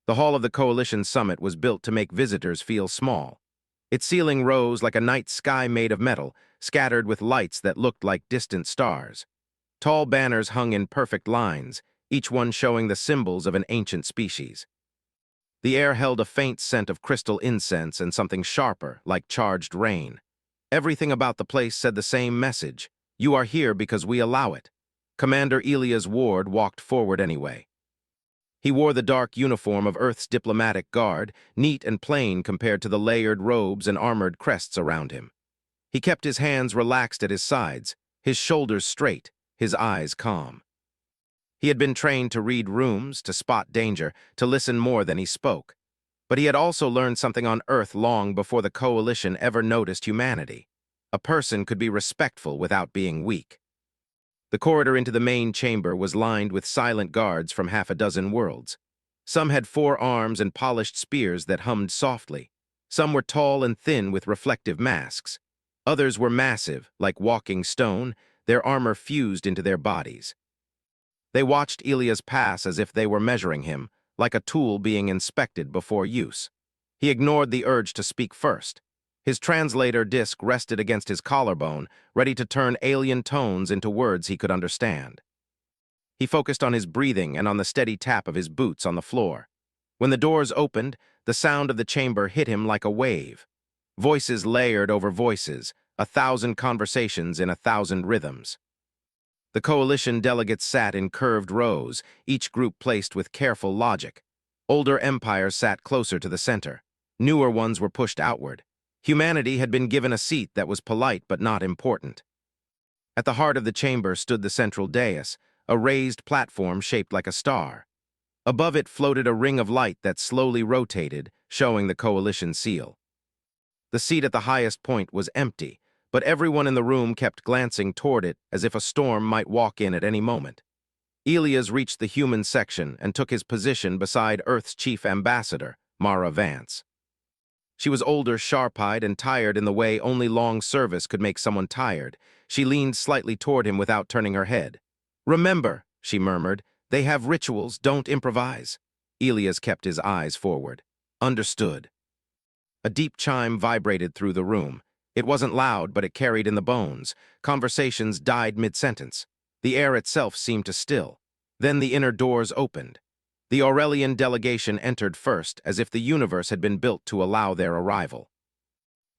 The hall of the Coalition Summit was built to make visitors feel small. Its ceiling rose like a night sky made of metal, scattered with lights that looked like distant stars. Tall banners hung in perfect lines, each one showing the symbols of an ancient species. The air held a faint scent of crystal incense and something sharper, like charged rain. Everything about the place said the same message: "You are here because we allow it." Commander Elias Ward walked forward anyway. He wore the dark uniform of Earth's diplomatic guard, neat and plain compared to the layered robes and armored crests around him. He kept his hands relaxed at his sides, his shoulders straight, his eyes calm. He had been trained to read rooms, to spot danger, to listen more than he spoke. But he had also learned something on Earth long before the Coalition ever noticed humanity. A person could be respectful without being weak. The corridor into the main chamber was lined with silent guards from half a dozen worlds. Some had 4 arms and polished spears that hummed softly. Some were tall and thin with reflective masks. Others were massive, like walking stone, their armor fused into their bodies. They watched Elias pass as if they were measuring him, like a tool being inspected before use. He ignored the urge to speak first. His translator disc rested against his collarbone, ready to turn alien tones into words he could understand. He focused on his breathing and on the steady tap of his boots on the floor. When the doors opened, the sound of the chamber hit him like a wave. Voices layered over voices, 1,000 conversations in 1,000 rhythms. The Coalition delegates sat in curved rows, each group placed with careful logic. Older empires sat closer to the center. Newer ones were pushed outward. Humanity had been given a seat that was polite but not important. At the heart of the chamber stood the central dais, a raised platform shaped like a star. Above it floated a ring of light that slowly rotated, showing the Coalition seal. The seat at the highest point was empty, but everyone in the room kept glancing toward it as if a storm might walk in at any moment. Elias reached the human section and took his position beside Earth's chief ambassador, Mara Vance. She was older, sharp-eyed, and tired in the way only long service could make someone tired. She leaned slightly toward him without turning her head. "Remember," she murmured, "they have rituals, don't improvise." Elias kept his eyes forward. "Understood." A deep chime vibrated through the room. It wasn't loud, but it carried in the bones. Conversations died mid-sentence. The air itself seemed to still. Then the inner doors opened. The Aurelian delegation entered first, as if the universe had been built to allow their arrival.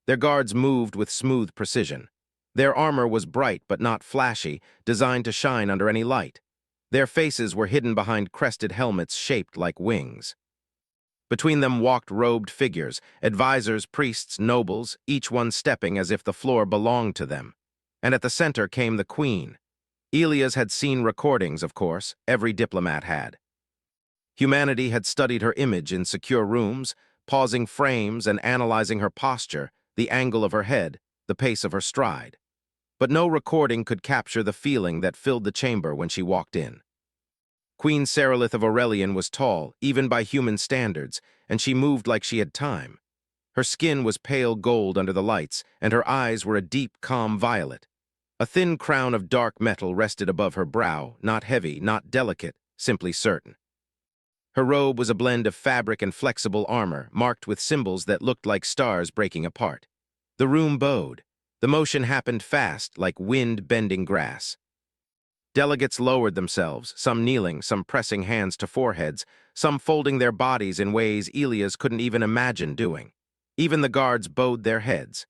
Their guards moved with smooth precision. Their armor was bright but not flashy, designed to shine under any light. Their faces were hidden behind crested helmets shaped like wings. Between them walked robed figures, advisors, priests, nobles, each one stepping as if the floor belonged to them. And at the center came the queen. Elias had seen recordings, of course, every diplomat had. Humanity had studied her image in secure rooms, pausing frames and analyzing her posture, the angle of her head, the pace of her stride. But no recording could capture the feeling that filled the chamber when she walked in. Queen Seralith of Aurelian was tall, even by human standards, and she moved like she had time. Her skin was pale gold under the lights, and her eyes were a deep, calm violet. A thin crown of dark metal rested above her brow, not heavy, not delicate, simply certain. Her robe was a blend of fabric and flexible armor, marked with symbols that looked like stars breaking apart. The room bowed. The motion happened fast, like wind bending grass. Delegates lowered themselves, some kneeling, some pressing hands to foreheads, some folding their bodies in ways Elias couldn't even imagine doing. Even the guards bowed their heads.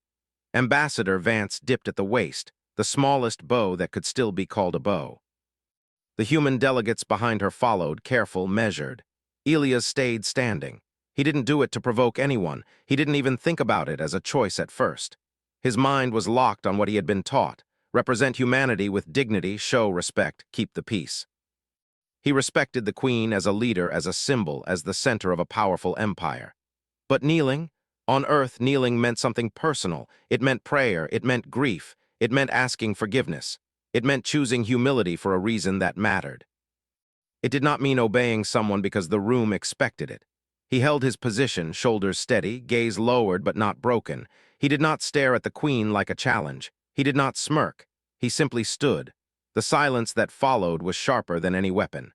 Ambassador Vance dipped at the waist, the smallest bow that could still be called a bow. The human delegates behind her followed, careful, measured. Elias stayed standing. He didn't do it to provoke anyone. He didn't even think about it as a choice at first. His mind was locked on what he had been taught. Represent humanity with dignity, show respect, keep the peace. He respected the queen as a leader, as a symbol, as the center of a powerful empire. But kneeling? On Earth, kneeling meant something personal. It meant prayer, it meant grief, it meant asking forgiveness. It meant choosing humility for a reason that mattered. It did not mean obeying someone because the room expected it. He held his position, shoulders steady, gaze lowered but not broken. He did not stare at the queen like a challenge. He did not smirk. He simply stood. The silence that followed was sharper than any weapon.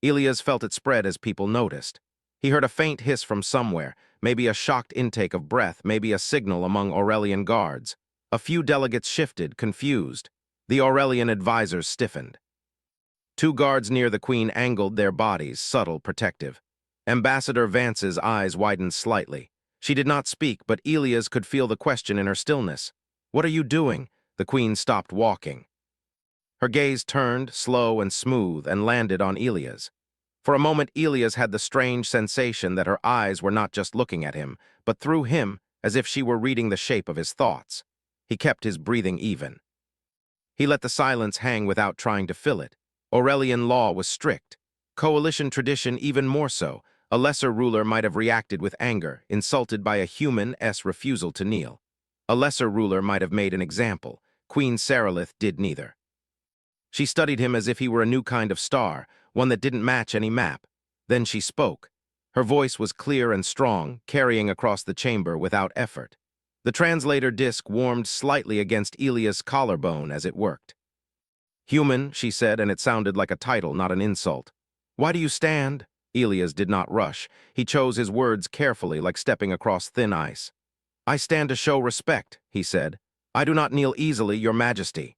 Elias felt it spread as people noticed. He heard a faint hiss from somewhere, maybe a shocked intake of breath, maybe a signal among Aurelian guards. A few delegates shifted, confused. The Aurelian advisors stiffened. Two guards near the Queen angled their bodies, subtle, protective. Ambassador Vance's eyes widened slightly. She did not speak, but Elias could feel the question in her stillness. "What are you doing?" The Queen stopped walking. Her gaze turned, slow and smooth, and landed on Elias. For a moment, Elias had the strange sensation that her eyes were not just looking at him, but through him, as if she were reading the shape of his thoughts. He kept his breathing even. He let the silence hang without trying to fill it. Aurelian law was strict. Coalition tradition even more so. A lesser ruler might have reacted with anger, insulted by a human's refusal to kneel. A lesser ruler might have made an example. Queen Sarilith did neither. She studied him as if he were a new kind of star, one that didn't match any map. Then she spoke. Her voice was clear and strong, carrying across the chamber without effort. The translator disc warmed slightly against Elias' collarbone as it worked. "Human," she said, and it sounded like a title, not an insult. "Why do you stand?" Elias did not rush. He chose his words carefully, like stepping across thin ice. "I stand to show respect," he said. "I do not kneel easily, your majesty.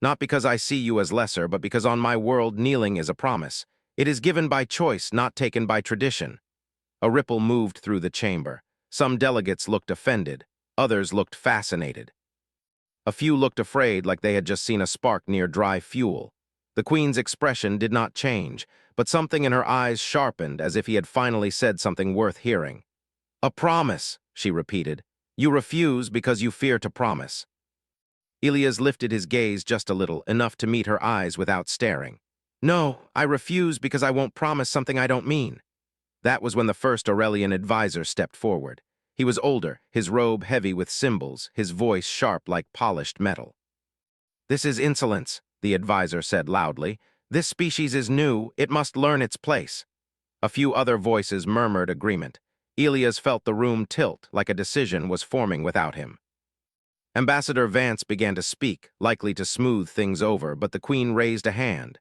Not because I see you as lesser, but because on my world kneeling is a promise. It is given by choice, not taken by tradition." A ripple moved through the chamber. Some delegates looked offended. Others looked fascinated. A few looked afraid, like they had just seen a spark near dry fuel. The Queen's expression did not change, but something in her eyes sharpened, as if he had finally said something worth hearing. "A promise," she repeated. "You refuse because you fear to promise." Elias lifted his gaze just a little, enough to meet her eyes without staring. "No, I refuse because I won't promise something I don't mean." That was when the first Aurelian advisor stepped forward. He was older, his robe heavy with symbols, his voice sharp like polished metal. "This is insolence," the advisor said loudly. "This species is new, it must learn its place." A few other voices murmured agreement. Elias felt the room tilt, like a decision was forming without him. Ambassador Vance began to speak, likely to smooth things over, but the Queen raised a hand.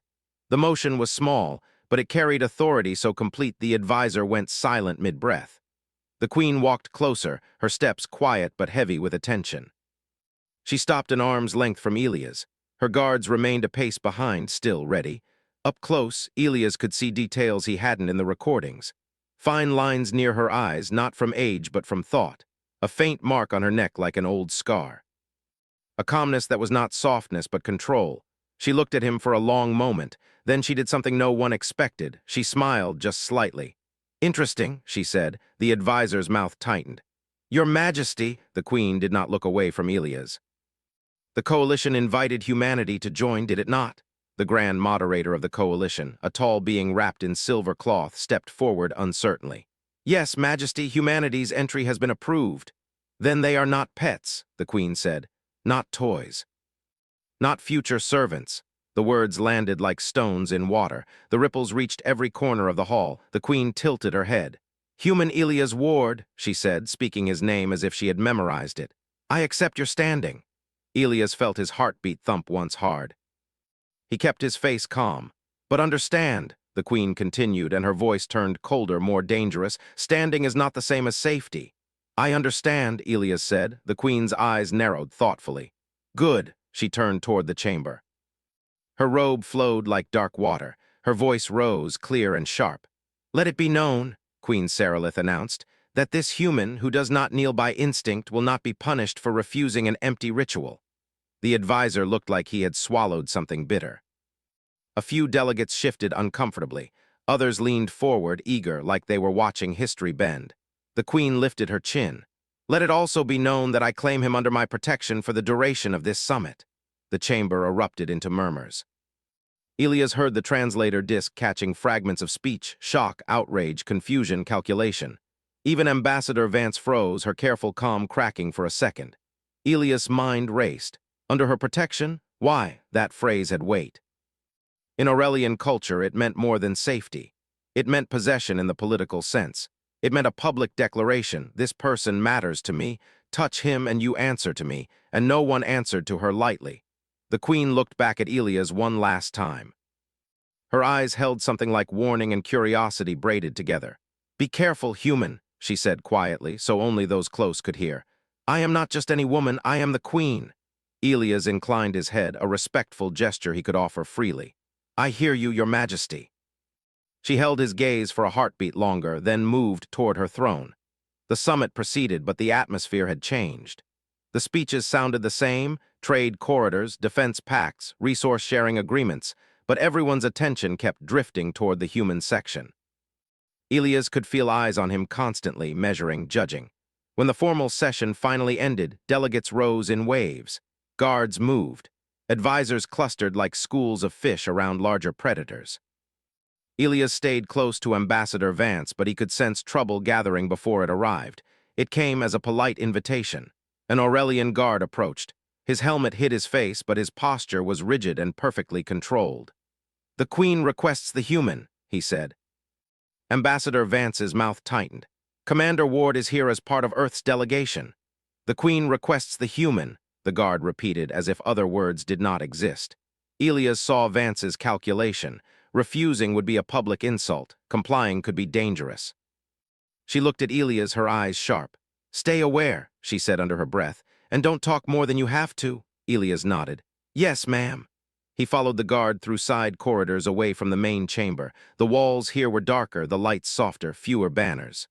The motion was small, but it carried authority so complete the advisor went silent mid-breath. The Queen walked closer, her steps quiet but heavy with attention. She stopped an arm's length from Elias. Her guards remained a pace behind, still ready. Up close, Elias could see details he hadn't in the recordings. Fine lines near her eyes, not from age but from thought. A faint mark on her neck like an old scar. A calmness that was not softness but control. She looked at him for a long moment. Then she did something no one expected. She smiled just slightly. "Interesting," she said. The advisor's mouth tightened. "Your Majesty," the Queen did not look away from Elias. "The coalition invited humanity to join, did it not?" The grand moderator of the coalition, a tall being wrapped in silver cloth, stepped forward uncertainly. "Yes, Majesty, humanity's entry has been approved." "Then they are not pets," the Queen said. "Not toys. Not future servants." The words landed like stones in water. The ripples reached every corner of the hall. The Queen tilted her head. "Human Elias Ward," she said, speaking his name as if she had memorized it. "I accept your standing." Elias felt his heartbeat thump once hard. He kept his face calm. "But understand," the Queen continued, and her voice turned colder, more dangerous, "standing is not the same as safety." "I understand," Elias said. The Queen's eyes narrowed thoughtfully. "Good." She turned toward the chamber. Her robe flowed like dark water. Her voice rose, clear and sharp. "Let it be known," Queen Sarilith announced, "that this human who does not kneel by instinct will not be punished for refusing an empty ritual." The advisor looked like he had swallowed something bitter. A few delegates shifted uncomfortably. Others leaned forward, eager, like they were watching history bend. The Queen lifted her chin. "Let it also be known that I claim him under my protection for the duration of this summit." The chamber erupted into murmurs. Elias heard the translator disc catching fragments of speech, shock, outrage, confusion, calculation. Even Ambassador Vance froze, her careful calm cracking for a second. Elias' mind raced. Under her protection? Why? That phrase had weight. In Aurelian culture, it meant more than safety. It meant possession in the political sense. It meant a public declaration: "This person matters to me. Touch him and you answer to me," and no one answered to her lightly. The Queen looked back at Elias one last time. Her eyes held something like warning and curiosity braided together. Be careful, human, she said quietly, so only those close could hear. I am not just any woman, I am the queen. Elias inclined his head, a respectful gesture he could offer freely. I hear you, your majesty. She held his gaze for a heartbeat longer, then moved toward her throne. The summit proceeded, but the atmosphere had changed. The speeches sounded the same, trade corridors, defense pacts, resource-sharing agreements, but everyone's attention kept drifting toward the human section. Elias could feel eyes on him constantly, measuring, judging. When the formal session finally ended, delegates rose in waves. Guards moved. Advisors clustered like schools of fish around larger predators. Elias stayed close to Ambassador Vance, but he could sense trouble gathering before it arrived. It came as a polite invitation. An Aurelian guard approached. His helmet hid his face, but his posture was rigid and perfectly controlled. The Queen requests the human, he said. Ambassador Vance's mouth tightened. Commander Ward is here as part of Earth's delegation. The Queen requests the human, the guard repeated as if other words did not exist. Elias saw Vance's calculation. Refusing would be a public insult. Complying could be dangerous. She looked at Elias, her eyes sharp. Stay aware, she said under her breath, and don't talk more than you have to. Elias nodded. Yes, ma'am. He followed the guard through side corridors away from the main chamber. The walls here were darker, the lights softer, fewer banners.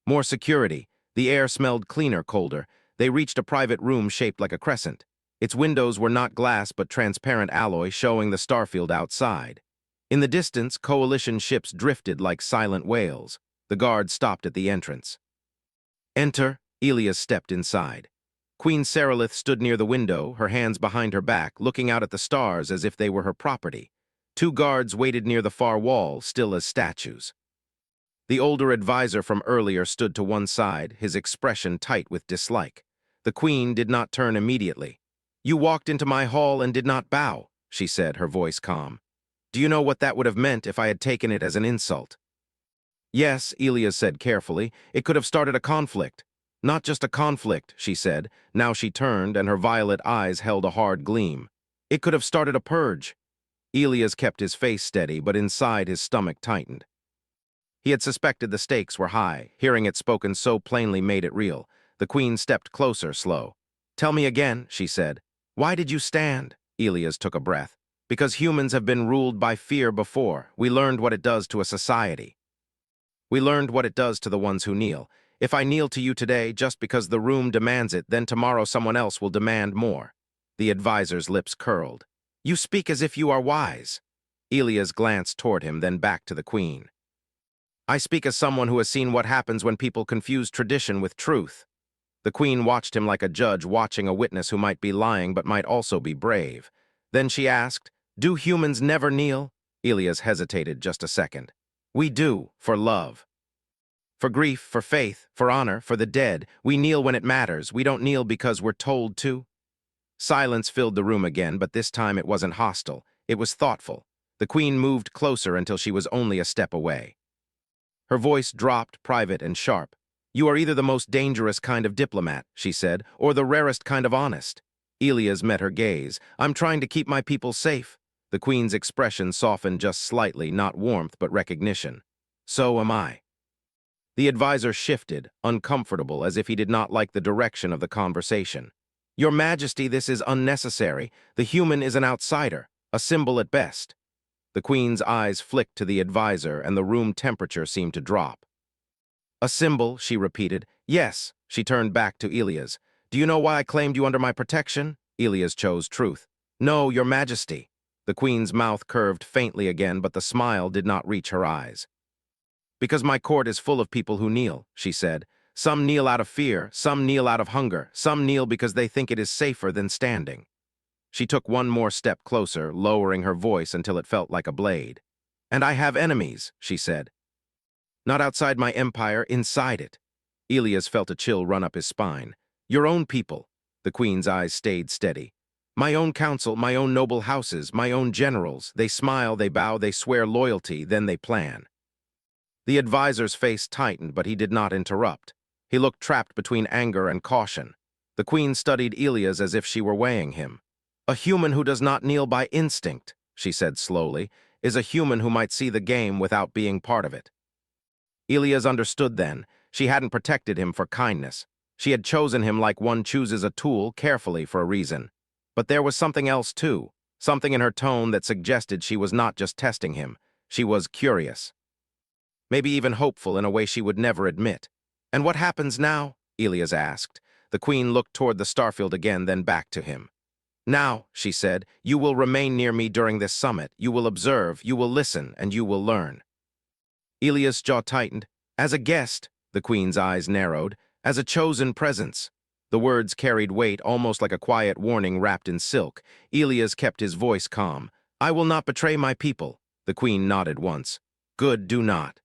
More security. The air smelled cleaner, colder. They reached a private room shaped like a crescent. Its windows were not glass but transparent alloy, showing the starfield outside. In the distance, coalition ships drifted like silent whales. The guard stopped at the entrance. Enter. Elias stepped inside. Queen Seralith stood near the window, her hands behind her back, looking out at the stars as if they were her property. Two guards waited near the far wall, still as statues. The older advisor from earlier stood to one side, his expression tight with dislike. The Queen did not turn immediately. You walked into my hall and did not bow, she said, her voice calm. Do you know what that would have meant if I had taken it as an insult? Yes, Elias said carefully. It could have started a conflict. Not just a conflict, she said. Now she turned, and her violet eyes held a hard gleam. It could have started a purge. Elias kept his face steady, but inside his stomach tightened. He had suspected the stakes were high. Hearing it spoken so plainly made it real. The Queen stepped closer, slow. Tell me again, she said. Why did you stand? Elias took a breath. Because humans have been ruled by fear before. We learned what it does to a society. We learned what it does to the ones who kneel. If I kneel to you today just because the room demands it, then tomorrow someone else will demand more. The advisor's lips curled. You speak as if you are wise. Elias glanced toward him, then back to the Queen. I speak as someone who has seen what happens when people confuse tradition with truth. The Queen watched him like a judge watching a witness who might be lying but might also be brave. Then she asked, do humans never kneel? Elias hesitated just a second. We do, for love. For grief, for faith, for honor, for the dead. We kneel when it matters. We don't kneel because we're told to. Silence filled the room again, but this time it wasn't hostile. It was thoughtful. The Queen moved closer until she was only a step away. Her voice dropped, private and sharp. You are either the most dangerous kind of diplomat, she said, or the rarest kind of honest. Elias met her gaze. I'm trying to keep my people safe. The Queen's expression softened just slightly, not warmth but recognition. So am I. The advisor shifted, uncomfortable, as if he did not like the direction of the conversation. Your Majesty, this is unnecessary. The human is an outsider, a symbol at best. The Queen's eyes flicked to the advisor, and the room temperature seemed to drop. A symbol, she repeated. Yes, she turned back to Elias. Do you know why I claimed you under my protection? Elias chose truth. No, Your Majesty. The Queen's mouth curved faintly again, but the smile did not reach her eyes. Because my court is full of people who kneel, she said. Some kneel out of fear, some kneel out of hunger, some kneel because they think it is safer than standing. She took one more step closer, lowering her voice until it felt like a blade. And I have enemies, she said. Not outside my empire, inside it. Elias felt a chill run up his spine. Your own people. The Queen's eyes stayed steady. My own council, my own noble houses, my own generals. They smile, they bow, they swear loyalty, then they plan. The advisor's face tightened, but he did not interrupt. He looked trapped between anger and caution. The Queen studied Elias as if she were weighing him. A human who does not kneel by instinct, she said slowly, is a human who might see the game without being part of it. Elias understood then. She hadn't protected him for kindness. She had chosen him like one chooses a tool carefully for a reason. But there was something else too, something in her tone that suggested she was not just testing him. She was curious. Maybe even hopeful in a way she would never admit. "And what happens now?" Elias asked. The queen looked toward the starfield again, then back to him. "Now," she said, "you will remain near me during this summit. You will observe, you will listen, and you will learn." Elias' jaw tightened. "As a guest," the queen's eyes narrowed, "as a chosen presence." The words carried weight, almost like a quiet warning wrapped in silk. Elias kept his voice calm. "I will not betray my people." The queen nodded once. "Good, do not."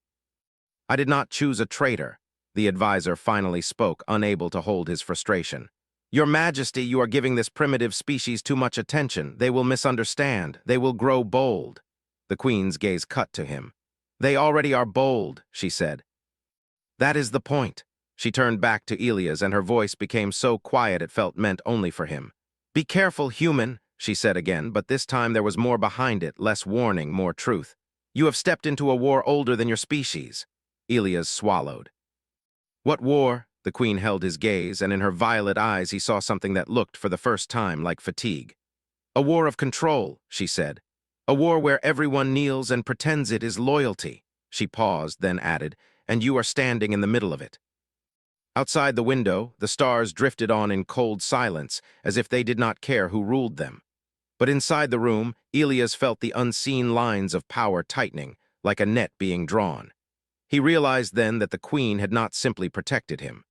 "I did not choose a traitor," the advisor finally spoke, unable to hold his frustration. "Your Majesty, you are giving this primitive species too much attention. They will misunderstand. They will grow bold." The queen's gaze cut to him. "They already are bold," she said. "That is the point." She turned back to Elias, and her voice became so quiet it felt meant only for him. "Be careful, human," she said again, but this time there was more behind it, less warning, more truth. "You have stepped into a war older than your species." Elias swallowed. "What war?" The queen held his gaze, and in her violet eyes he saw something that looked, for the first time, like fatigue. "A war of control," she said. "A war where everyone kneels and pretends it is loyalty." She paused, then added, "And you are standing in the middle of it." Outside the window, the stars drifted on in cold silence, as if they did not care who ruled them. But inside the room, Elias felt the unseen lines of power tightening, like a net being drawn. He realized then that the queen had not simply protected him.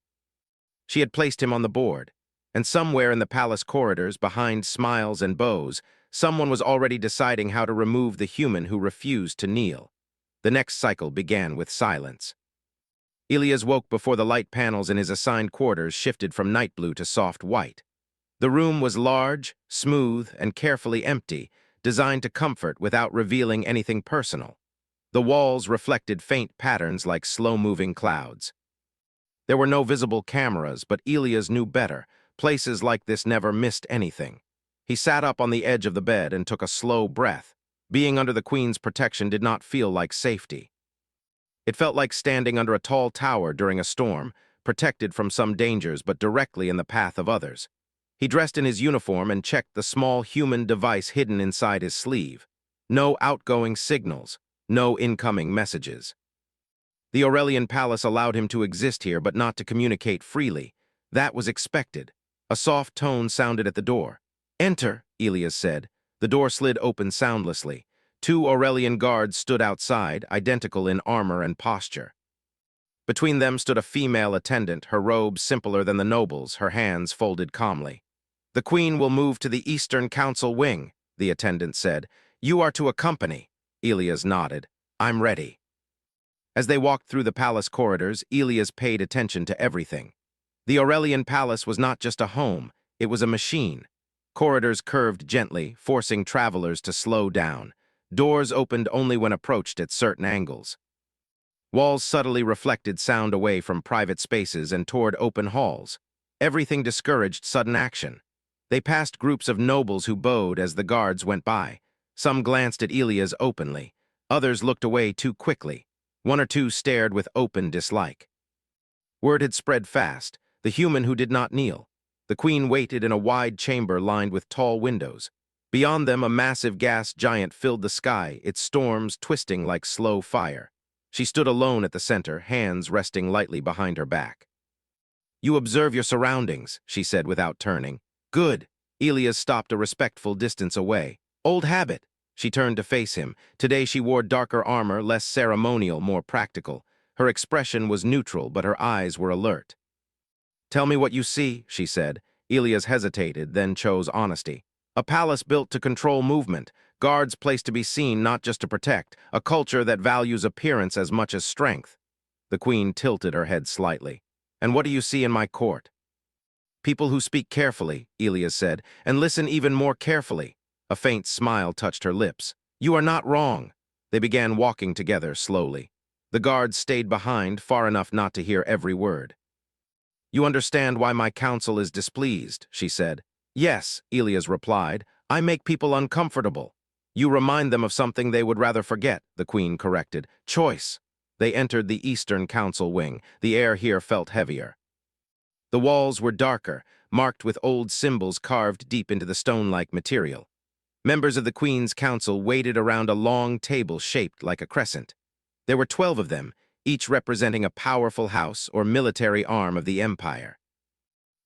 She had placed him on the board, and somewhere in the palace corridors, behind smiles and bows, someone was already deciding how to remove the human who refused to kneel. The next cycle began with silence. Elias woke before the light panels in his assigned quarters shifted from night blue to soft white. The room was large, smooth, and carefully empty, designed to comfort without revealing anything personal. The walls reflected faint patterns like slow-moving clouds. There were no visible cameras, but Elias knew better. Places like this never missed anything. He sat up on the edge of the bed and took a slow breath. Being under the queen's protection did not feel like safety. It felt like standing under a tall tower during a storm, protected from some dangers but directly in the path of others. He dressed in his uniform and checked the small human device hidden inside his sleeve. No outgoing signals, no incoming messages. The Aurelian Palace allowed him to exist here but not to communicate freely. That was expected. A soft tone sounded at the door. "Enter," Elias said. The door slid open soundlessly. Two Aurelian guards stood outside, identical in armor and posture. Between them stood a female attendant, her robes simpler than the nobles', her hands folded calmly. "The queen will move to the Eastern Council wing," the attendant said. "You are to accompany." Elias nodded. "I'm ready." As they walked through the palace corridors, Elias paid attention to everything. The Aurelian Palace was not just a home, it was a machine. Corridors curved gently, forcing travelers to slow down. Doors opened only when approached at certain angles. Walls subtly reflected sound away from private spaces and toward open halls. Everything discouraged sudden action. They passed groups of nobles who bowed as the guards went by. Some glanced at Elias openly. Others looked away too quickly. One or two stared with open dislike. Word had spread fast. The human who did not kneel. The queen waited in a wide chamber lined with tall windows. Beyond them, a massive gas giant filled the sky, its storms twisting like slow fire. She stood alone at the center, hands resting lightly behind her back. "You observe your surroundings," she said without turning. "Good." Elias stopped a respectful distance away. "Old habit." She turned to face him. Today she wore darker armor, less ceremonial, more practical. Her expression was neutral, but her eyes were alert. "Tell me what you see," she said. Elias hesitated, then chose honesty. "A palace built to control movement, guards placed to be seen, not just to protect, a culture that values appearance as much as strength." The queen tilted her head slightly. "And what do you see in my court?" "People who speak carefully," Elias said, "and listen even more carefully." A faint smile touched her lips. "You are not wrong." They began walking together slowly. The guards stayed behind, far enough not to hear every word. "You understand why my council is displeased," she said. "Yes," Elias replied. "I make people uncomfortable." "You remind them of something they would rather forget," the queen corrected. "Choice." They entered the Eastern Council wing. The air here felt heavier. The walls were darker, marked with old symbols carved deep into the stone-like material. Members of the Queen's Council waited around a long table shaped like a crescent. There were 12 of them, each representing a powerful house or military arm of the empire.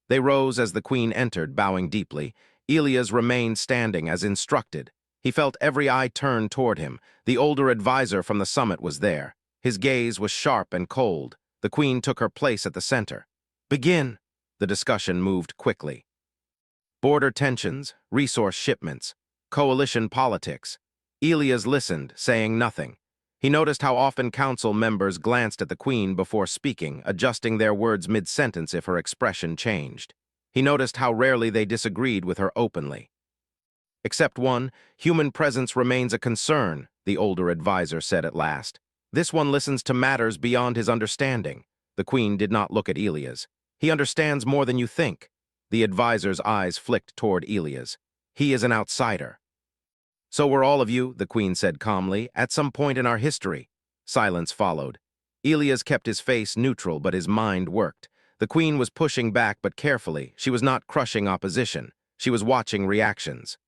They rose as the Queen entered, bowing deeply. Elias remained standing as instructed. He felt every eye turn toward him. The older advisor from the summit was there. His gaze was sharp and cold. The Queen took her place at the center. "Begin." The discussion moved quickly. Border tensions, resource shipments, coalition politics. Elias listened, saying nothing. He noticed how often council members glanced at the Queen before speaking, adjusting their words mid-sentence if her expression changed. He noticed how rarely they disagreed with her openly. "Except one, human presence remains a concern," the older advisor said at last. "This one listens to matters beyond his understanding." The Queen did not look at Elias. "He understands more than you think." The advisor's eyes flicked toward Elias. "He is an outsider." "So were all of you," the Queen said calmly, "at some point in our history." Silence followed. Elias kept his face neutral, but his mind worked. The Queen was pushing back, but carefully. She was not crushing opposition. She was watching reactions.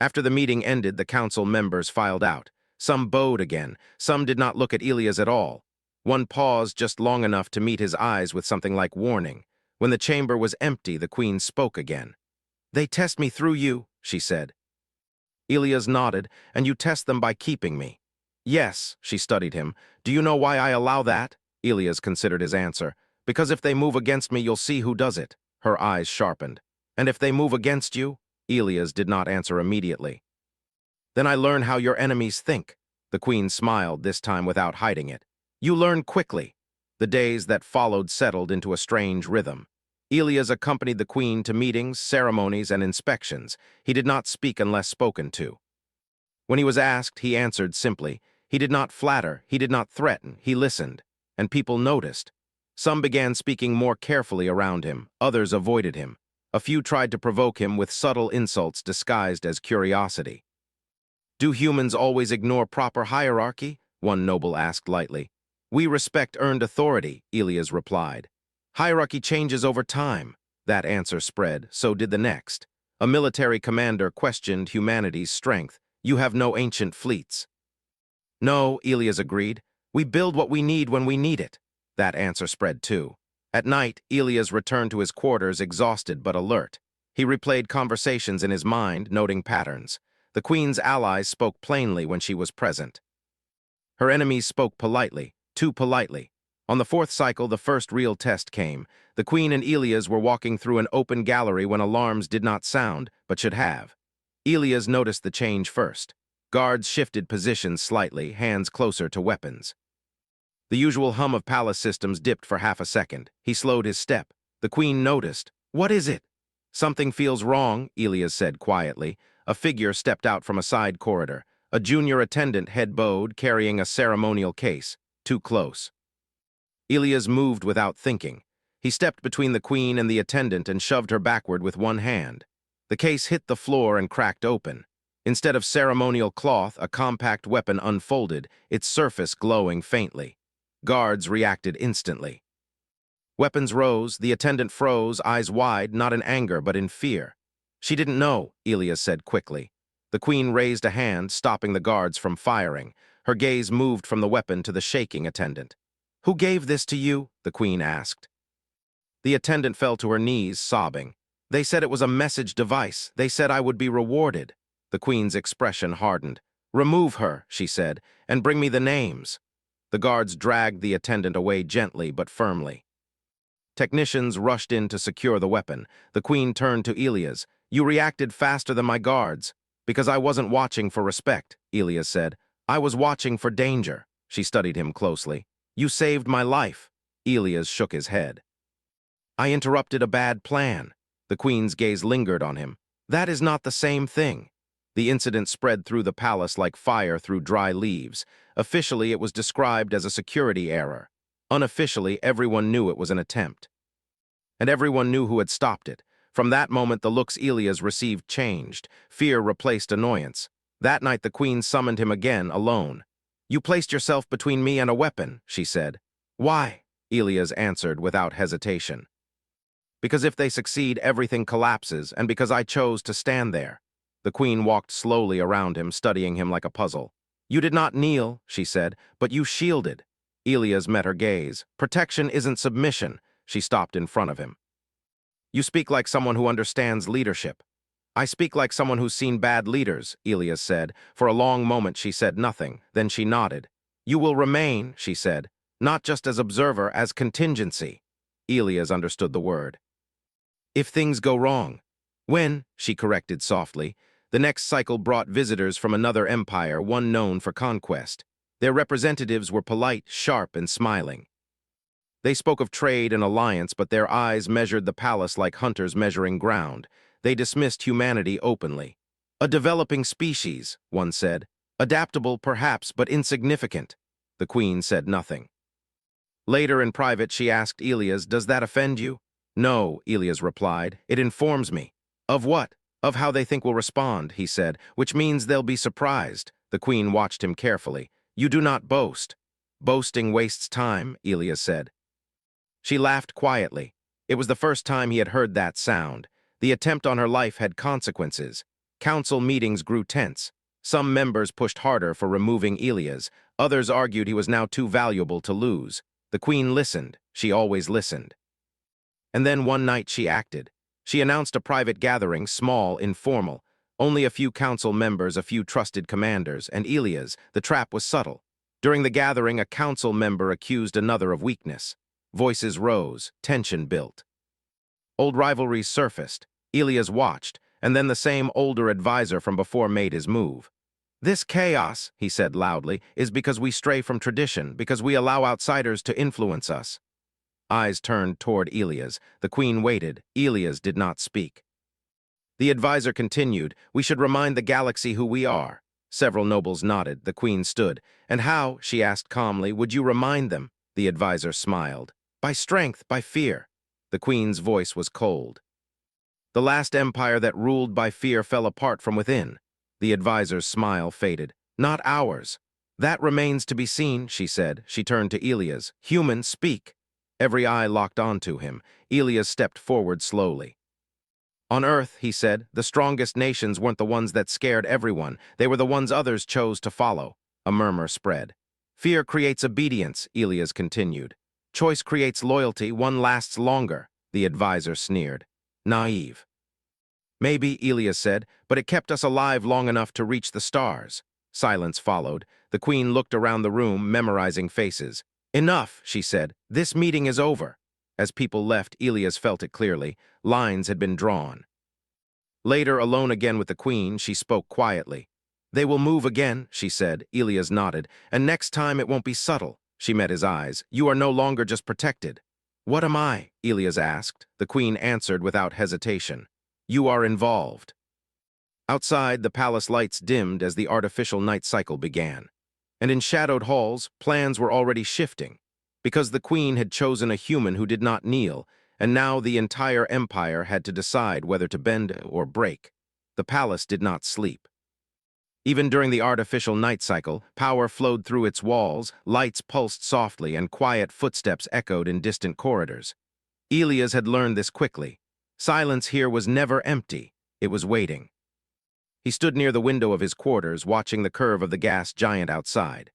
After the meeting ended, the council members filed out. Some bowed again. Some did not look at Elias at all. One paused just long enough to meet his eyes with something like warning. When the chamber was empty, the Queen spoke again. "They test me through you," she said. Elias nodded. "And you test them by keeping me." "Yes," she studied him. "Do you know why I allow that?" Elias considered his answer. "Because if they move against me, you'll see who does it." Her eyes sharpened. "And if they move against you?" Elias did not answer immediately. "Then I learn how your enemies think." The Queen smiled, this time without hiding it. "You learn quickly." The days that followed settled into a strange rhythm. Elias accompanied the Queen to meetings, ceremonies, and inspections. He did not speak unless spoken to. When he was asked, he answered simply. He did not flatter, he did not threaten, he listened. And people noticed. Some began speaking more carefully around him, others avoided him. A few tried to provoke him with subtle insults disguised as curiosity. "Do humans always ignore proper hierarchy?" one noble asked lightly. "We respect earned authority," Elias replied. "Hierarchy changes over time." That answer spread, so did the next. A military commander questioned humanity's strength. "You have no ancient fleets." "No," Elias agreed. "We build what we need when we need it." That answer spread too. At night, Elias returned to his quarters exhausted but alert. He replayed conversations in his mind, noting patterns. The Queen's allies spoke plainly when she was present. Her enemies spoke politely, too politely. On the fourth cycle, the first real test came. The Queen and Elias were walking through an open gallery when alarms did not sound, but should have. Elias noticed the change first. Guards shifted positions slightly, hands closer to weapons. The usual hum of palace systems dipped for half a second. He slowed his step. The Queen noticed. "What is it?" "Something feels wrong," Elias said quietly. A figure stepped out from a side corridor. A junior attendant head bowed, carrying a ceremonial case. Too close. Elias moved without thinking. He stepped between the Queen and the attendant and shoved her backward with one hand. The case hit the floor and cracked open. Instead of ceremonial cloth, a compact weapon unfolded, its surface glowing faintly. Guards reacted instantly. Weapons rose, the attendant froze, eyes wide, not in anger but in fear. "She didn't know," Elias said quickly. The Queen raised a hand, stopping the guards from firing. Her gaze moved from the weapon to the shaking attendant. "Who gave this to you?" the Queen asked. The attendant fell to her knees, sobbing. "They said it was a message device. They said I would be rewarded." The Queen's expression hardened. "Remove her," she said, "and bring me the names." The guards dragged the attendant away gently but firmly. Technicians rushed in to secure the weapon. The Queen turned to Elias. "You reacted faster than my guards." "Because I wasn't watching for respect," Elias said. "I was watching for danger." She studied him closely. "You saved my life." Elias shook his head. "I interrupted a bad plan." The Queen's gaze lingered on him. "That is not the same thing." The incident spread through the palace like fire through dry leaves. Officially, it was described as a security error. Unofficially, everyone knew it was an attempt. And everyone knew who had stopped it. From that moment, the looks Elias received changed. Fear replaced annoyance. That night, the Queen summoned him again, alone. You placed yourself between me and a weapon, she said. Why? Elias answered without hesitation. Because if they succeed, everything collapses, and because I chose to stand there. The queen walked slowly around him, studying him like a puzzle. You did not kneel, she said, but you shielded. Elias met her gaze. Protection isn't submission. She stopped in front of him. You speak like someone who understands leadership. I speak like someone who's seen bad leaders, Elias said. For a long moment she said nothing, then she nodded. You will remain, she said, not just as observer, as contingency. Elias understood the word. If things go wrong. When, she corrected softly, the next cycle brought visitors from another empire, one known for conquest. Their representatives were polite, sharp, and smiling. They spoke of trade and alliance, but their eyes measured the palace like hunters measuring ground. They dismissed humanity openly. A developing species, one said. Adaptable, perhaps, but insignificant. The queen said nothing. Later in private, she asked Elias, does that offend you? No, Elias replied. It informs me. Of what? Of how they think we'll respond, he said, which means they'll be surprised. The queen watched him carefully. You do not boast. Boasting wastes time, Elias said. She laughed quietly. It was the first time he had heard that sound. The attempt on her life had consequences. Council meetings grew tense. Some members pushed harder for removing Elias. Others argued he was now too valuable to lose. The queen listened. She always listened. And then one night she acted. She announced a private gathering, small, informal. Only a few council members, a few trusted commanders, and Elias. The trap was subtle. During the gathering, a council member accused another of weakness. Voices rose, tension built. Old rivalries surfaced. Elias watched, and then the same older advisor from before made his move. This chaos, he said loudly, is because we stray from tradition, because we allow outsiders to influence us. Eyes turned toward Elias. The queen waited. Elias did not speak. The advisor continued, we should remind the galaxy who we are. Several nobles nodded. The queen stood. And how, she asked calmly, would you remind them? The advisor smiled. By strength, by fear. The queen's voice was cold. The last empire that ruled by fear fell apart from within. The advisor's smile faded. Not ours. That remains to be seen, she said. She turned to Elias. Humans, speak. Every eye locked onto him. Elias stepped forward slowly. On Earth, he said, the strongest nations weren't the ones that scared everyone. They were the ones others chose to follow. A murmur spread. Fear creates obedience, Elias continued. Choice creates loyalty, one lasts longer, the advisor sneered. Naive. Maybe, Elias said, but it kept us alive long enough to reach the stars. Silence followed. The queen looked around the room, memorizing faces. Enough, she said. This meeting is over. As people left, Elias felt it clearly. Lines had been drawn. Later, alone again with the queen, she spoke quietly. They will move again, she said. Elias nodded. And next time it won't be subtle. She met his eyes. You are no longer just protected. What am I? Elias asked. The queen answered without hesitation. You are involved. Outside, the palace lights dimmed as the artificial night cycle began. And in shadowed halls, plans were already shifting. Because the queen had chosen a human who did not kneel, and now the entire empire had to decide whether to bend or break. The palace did not sleep. Even during the artificial night cycle, power flowed through its walls, lights pulsed softly, and quiet footsteps echoed in distant corridors. Elias had learned this quickly. Silence here was never empty. It was waiting. He stood near the window of his quarters, watching the curve of the gas giant outside.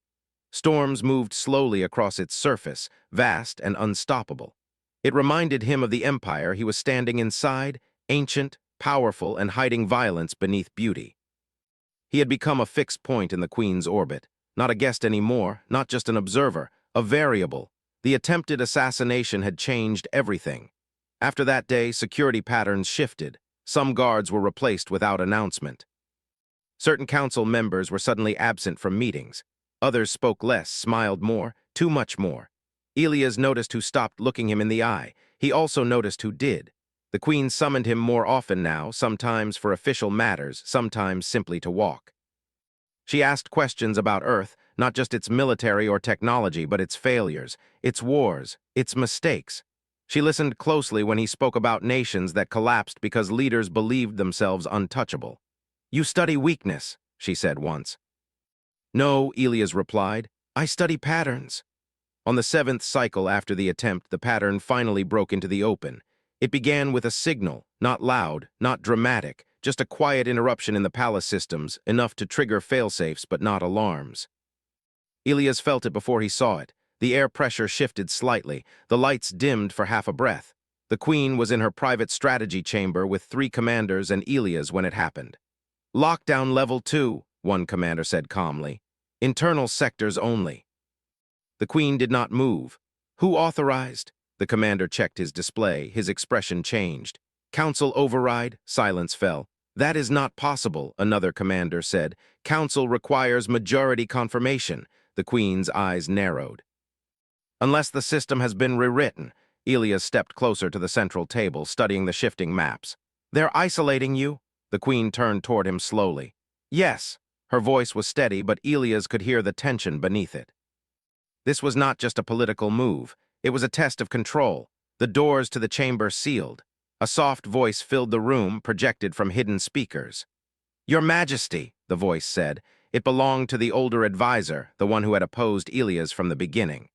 Storms moved slowly across its surface, vast and unstoppable. It reminded him of the empire he was standing inside, ancient, powerful, and hiding violence beneath beauty. He had become a fixed point in the queen's orbit, not a guest anymore, not just an observer, a variable. The attempted assassination had changed everything. After that day, security patterns shifted. Some guards were replaced without announcement. Certain council members were suddenly absent from meetings. Others spoke less, smiled more, too much more. Elias noticed who stopped looking him in the eye. He also noticed who did. The queen summoned him more often now, sometimes for official matters, sometimes simply to walk. She asked questions about Earth, not just its military or technology, but its failures, its wars, its mistakes. She listened closely when he spoke about nations that collapsed because leaders believed themselves untouchable. You study weakness, she said once. No, Elias replied. I study patterns. On the seventh cycle after the attempt, the pattern finally broke into the open. It began with a signal, not loud, not dramatic, just a quiet interruption in the palace systems, enough to trigger failsafes but not alarms. Elias felt it before he saw it. The air pressure shifted slightly. The lights dimmed for half a breath. The Queen was in her private strategy chamber with 3 commanders and Elias when it happened. Lockdown level 2, one commander said calmly. Internal sectors only. The Queen did not move. Who authorized? The commander checked his display. His expression changed. Council override? Silence fell. That is not possible, another commander said. Council requires majority confirmation. The Queen's eyes narrowed. Unless the system has been rewritten, Elias stepped closer to the central table, studying the shifting maps. They're isolating you? The Queen turned toward him slowly. Yes. Her voice was steady, but Elias could hear the tension beneath it. This was not just a political move. It was a test of control. The doors to the chamber sealed. A soft voice filled the room, projected from hidden speakers. Your Majesty, the voice said. It belonged to the older advisor, the one who had opposed Elias from the beginning.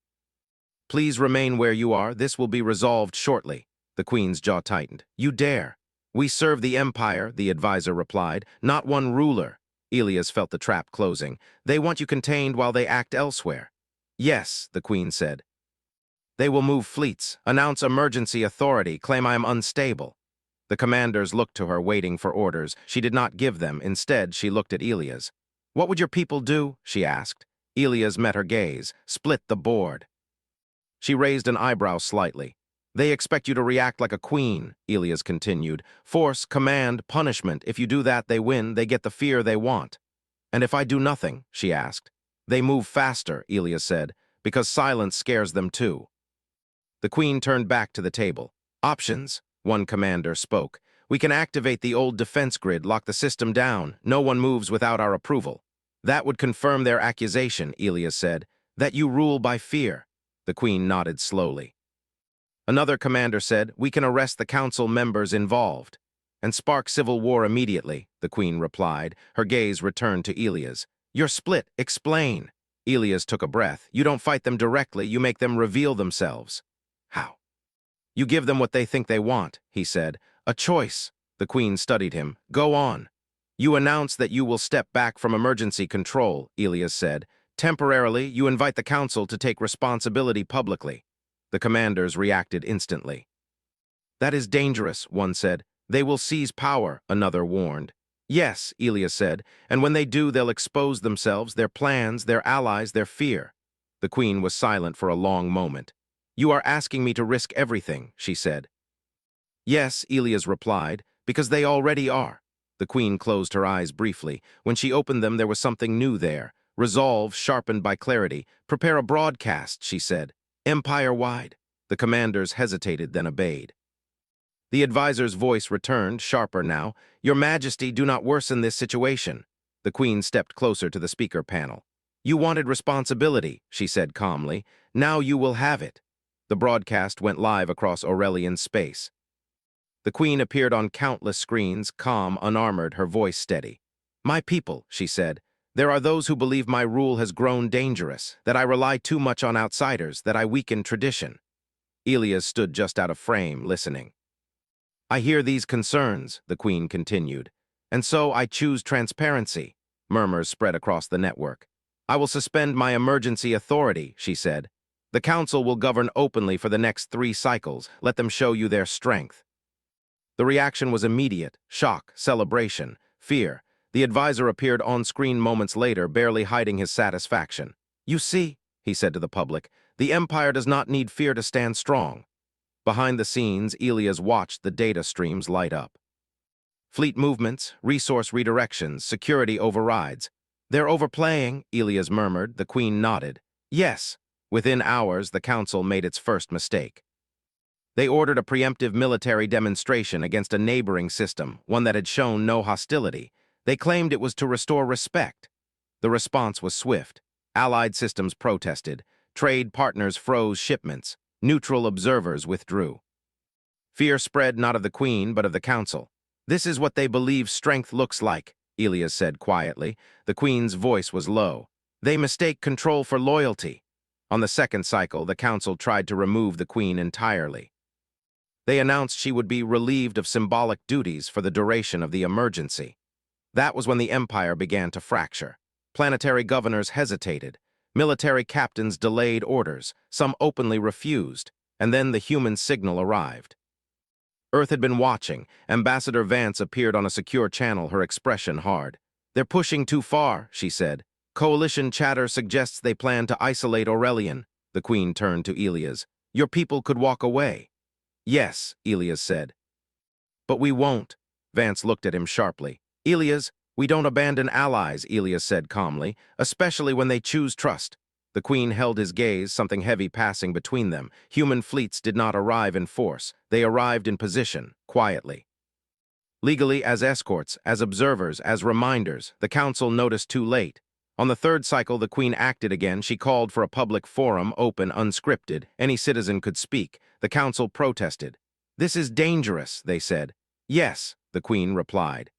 Please remain where you are. This will be resolved shortly. The Queen's jaw tightened. You dare. We serve the Empire, the advisor replied, not one ruler. Elias felt the trap closing. They want you contained while they act elsewhere. Yes, the Queen said. They will move fleets, announce emergency authority, claim I am unstable. The commanders looked to her, waiting for orders. She did not give them. Instead, she looked at Elias. What would your people do? She asked. Elias met her gaze. Split the board. She raised an eyebrow slightly. They expect you to react like a queen, Elias continued. Force, command, punishment. If you do that, they win. They get the fear they want. And if I do nothing? She asked. They move faster, Elias said, because silence scares them too. The Queen turned back to the table. Options, one commander spoke. We can activate the old defense grid, lock the system down. No one moves without our approval. That would confirm their accusation, Elias said, that you rule by fear. The Queen nodded slowly. Another commander said, we can arrest the council members involved. And spark civil war immediately, the Queen replied. Her gaze returned to Elias. You're split. Explain. Elias took a breath. You don't fight them directly. You make them reveal themselves. How? You give them what they think they want, he said. A choice. The Queen studied him. Go on. You announce that you will step back from emergency control, Elias said. Temporarily, you invite the council to take responsibility publicly. The commanders reacted instantly. That is dangerous, one said. They will seize power, another warned. Yes, Elias said, and when they do, they'll expose themselves, their plans, their allies, their fear. The Queen was silent for a long moment. You are asking me to risk everything, she said. Yes, Elias replied, because they already are. The Queen closed her eyes briefly. When she opened them, there was something new there. Resolve sharpened by clarity. Prepare a broadcast, she said. Empire-wide. The commanders hesitated, then obeyed. The advisor's voice returned, sharper now. Your Majesty, do not worsen this situation. The Queen stepped closer to the speaker panel. You wanted responsibility, she said calmly. Now you will have it. The broadcast went live across Aurelian space. The Queen appeared on countless screens, calm, unarmored, her voice steady. My people, she said, there are those who believe my rule has grown dangerous, that I rely too much on outsiders, that I weaken tradition. Elias stood just out of frame, listening. I hear these concerns, the Queen continued, and so I choose transparency. Murmurs spread across the network. I will suspend my emergency authority, she said. The council will govern openly for the next 3 cycles. Let them show you their strength. The reaction was immediate: shock, celebration, fear. The advisor appeared on screen moments later, barely hiding his satisfaction. You see, he said to the public, the Empire does not need fear to stand strong. Behind the scenes, Elias watched the data streams light up. Fleet movements, resource redirections, security overrides. They're overplaying, Elias murmured. The Queen nodded. Yes. Within hours, the council made its first mistake. They ordered a preemptive military demonstration against a neighboring system, one that had shown no hostility. They claimed it was to restore respect. The response was swift. Allied systems protested. Trade partners froze shipments. Neutral observers withdrew. Fear spread not of the Queen, but of the council. This is what they believe strength looks like, Elias said quietly. The Queen's voice was low. They mistake control for loyalty. On the second cycle, the council tried to remove the queen entirely. They announced she would be relieved of symbolic duties for the duration of the emergency. That was when the empire began to fracture. Planetary governors hesitated. Military captains delayed orders. Some openly refused. And then the human signal arrived. Earth had been watching. Ambassador Vance appeared on a secure channel, her expression hard. "They're pushing too far," she said. "Coalition chatter suggests they plan to isolate Aurelian." The queen turned to Elias. "Your people could walk away." "Yes," Elias said. "But we won't." Vance looked at him sharply. "Elias, we don't abandon allies," Elias said calmly, "especially when they choose trust." The queen held his gaze, something heavy passing between them. Human fleets did not arrive in force. They arrived in position, quietly. Legally, as escorts, as observers, as reminders, the council noticed too late. On the third cycle, the queen acted again. She called for a public forum, open, unscripted. Any citizen could speak. The council protested. "This is dangerous," they said. "Yes," the queen replied.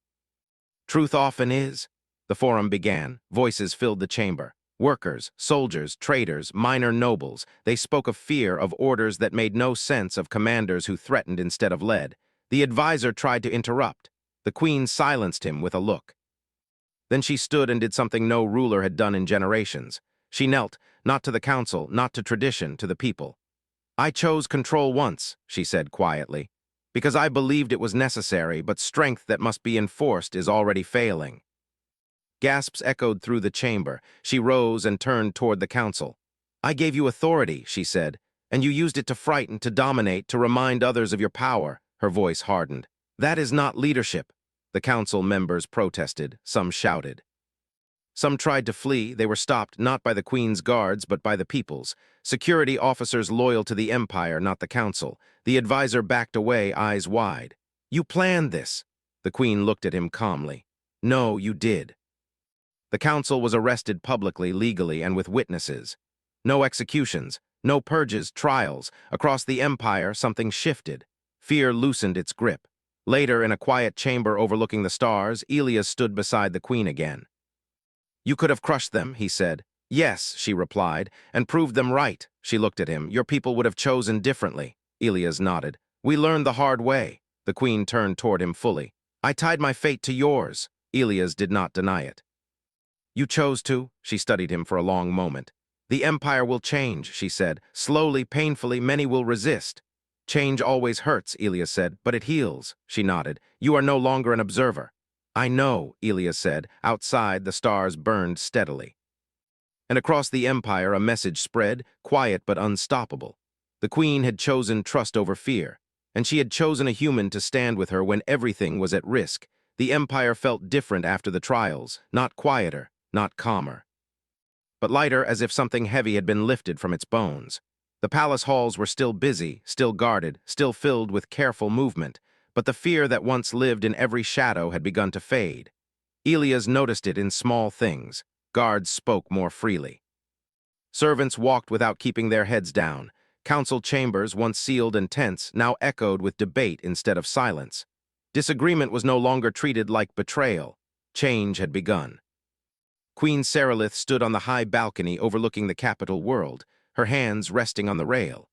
"Truth often is." The forum began. Voices filled the chamber. Workers, soldiers, traders, minor nobles. They spoke of fear, of orders that made no sense, of commanders who threatened instead of led. The advisor tried to interrupt. The queen silenced him with a look. Then she stood and did something no ruler had done in generations. She knelt, not to the council, not to tradition, to the people. "I chose control once," she said quietly, "because I believed it was necessary, but strength that must be enforced is already failing." Gasps echoed through the chamber. She rose and turned toward the council. "I gave you authority," she said, "and you used it to frighten, to dominate, to remind others of your power." Her voice hardened. "That is not leadership." The council members protested. Some shouted. Some tried to flee. They were stopped not by the queen's guards, but by the people's. Security officers loyal to the empire, not the council. The advisor backed away, eyes wide. "You planned this." The queen looked at him calmly. "No, you did." The council was arrested publicly, legally, and with witnesses. No executions, no purges, trials. Across the empire, something shifted. Fear loosened its grip. Later, in a quiet chamber overlooking the stars, Elias stood beside the queen again. "You could have crushed them," he said. "Yes," she replied, "and proved them right." She looked at him. "Your people would have chosen differently." Elias nodded. "We learned the hard way." The queen turned toward him fully. "I tied my fate to yours." Elias did not deny it. "You chose to?" She studied him for a long moment. "The empire will change," she said. "Slowly, painfully, many will resist." "Change always hurts," Elias said, "but it heals." She nodded. "You are no longer an observer." "I know," Elias said. Outside, the stars burned steadily. And across the empire, a message spread, quiet but unstoppable. The queen had chosen trust over fear, and she had chosen a human to stand with her when everything was at risk. The empire felt different after the trials, not quieter, not calmer, but lighter, as if something heavy had been lifted from its bones. The palace halls were still busy, still guarded, still filled with careful movement, but the fear that once lived in every shadow had begun to fade. Elias noticed it in small things. Guards spoke more freely. Servants walked without keeping their heads down. Council chambers, once sealed and tense, now echoed with debate instead of silence. Disagreement was no longer treated like betrayal. Change had begun. Queen Seralith stood on the high balcony overlooking the capital world, her hands resting on the rail.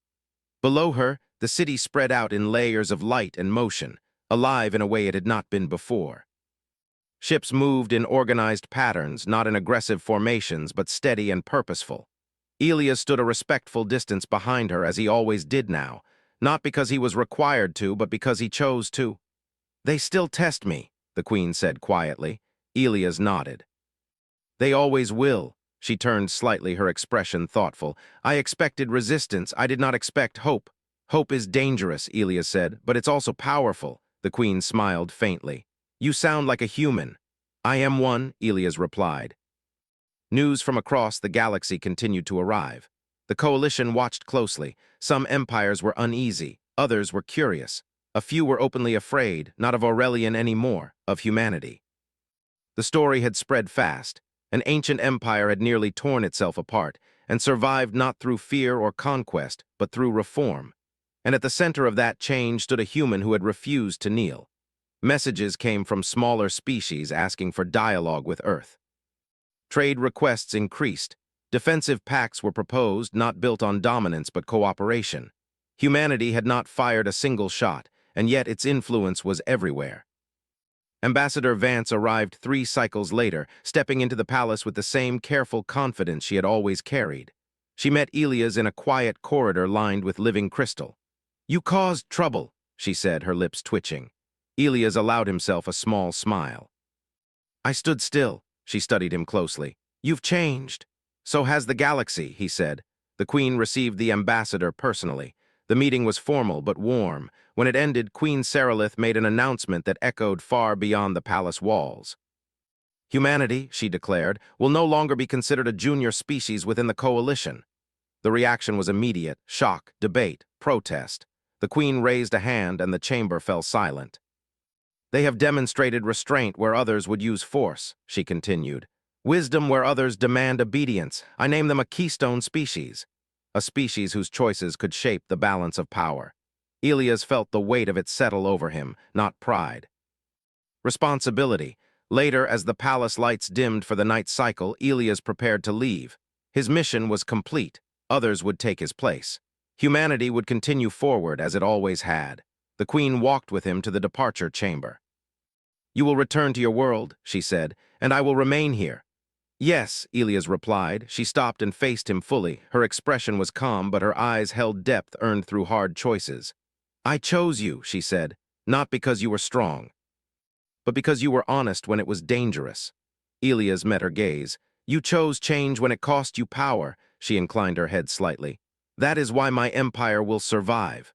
Below her, the city spread out in layers of light and motion, alive in a way it had not been before. Ships moved in organized patterns, not in aggressive formations, but steady and purposeful. Elias stood a respectful distance behind her, as he always did now, not because he was required to, but because he chose to. "They still test me," the queen said quietly. Elias nodded. "They always will." She turned slightly, her expression thoughtful. "I expected resistance. I did not expect hope." "Hope is dangerous," Elias said, "but it's also powerful." The queen smiled faintly. "You sound like a human." "I am one," Elias replied. News from across the galaxy continued to arrive. The coalition watched closely. Some empires were uneasy, others were curious. A few were openly afraid, not of Aurelian anymore, of humanity. The story had spread fast. An ancient empire had nearly torn itself apart, and survived not through fear or conquest, but through reform. And at the center of that change stood a human who had refused to kneel. Messages came from smaller species asking for dialogue with Earth. Trade requests increased. Defensive pacts were proposed, not built on dominance but cooperation. Humanity had not fired a single shot, and yet its influence was everywhere. Ambassador Vance arrived 3 cycles later, stepping into the palace with the same careful confidence she had always carried. She met Elias in a quiet corridor lined with living crystal. "You caused trouble," she said, her lips twitching. Elias allowed himself a small smile. "I stood still." She studied him closely. "You've changed." "So has the galaxy," he said. The Queen received the ambassador personally. The meeting was formal but warm. When it ended, Queen Seralith made an announcement that echoed far beyond the palace walls. "Humanity," she declared, "will no longer be considered a junior species within the coalition." The reaction was immediate: shock, debate, protest. The Queen raised a hand and the chamber fell silent. "They have demonstrated restraint where others would use force," she continued. "Wisdom where others demand obedience. I name them a keystone species. A species whose choices could shape the balance of power." Elias felt the weight of it settle over him, not pride. Responsibility. Later, as the palace lights dimmed for the night cycle, Elias prepared to leave. His mission was complete. Others would take his place. Humanity would continue forward as it always had. The Queen walked with him to the departure chamber. "You will return to your world," she said, "and I will remain here." "Yes," Elias replied. She stopped and faced him fully. Her expression was calm, but her eyes held depth earned through hard choices. "I chose you," she said, "not because you were strong, but because you were honest when it was dangerous." Elias met her gaze. "You chose change when it cost you power." She inclined her head slightly. "That is why my empire will survive."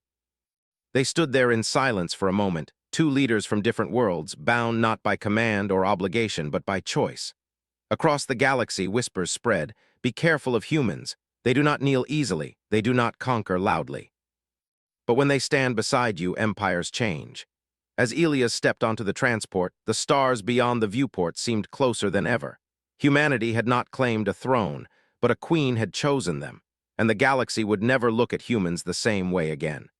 They stood there in silence for a moment, 2 leaders from different worlds, bound not by command or obligation, but by choice. Across the galaxy, whispers spread. "Be careful of humans. They do not kneel easily. They do not conquer loudly. But when they stand beside you, empires change." As Elias stepped onto the transport, the stars beyond the viewport seemed closer than ever. Humanity had not claimed a throne, but a queen had chosen them, and the galaxy would never look at humans the same way again.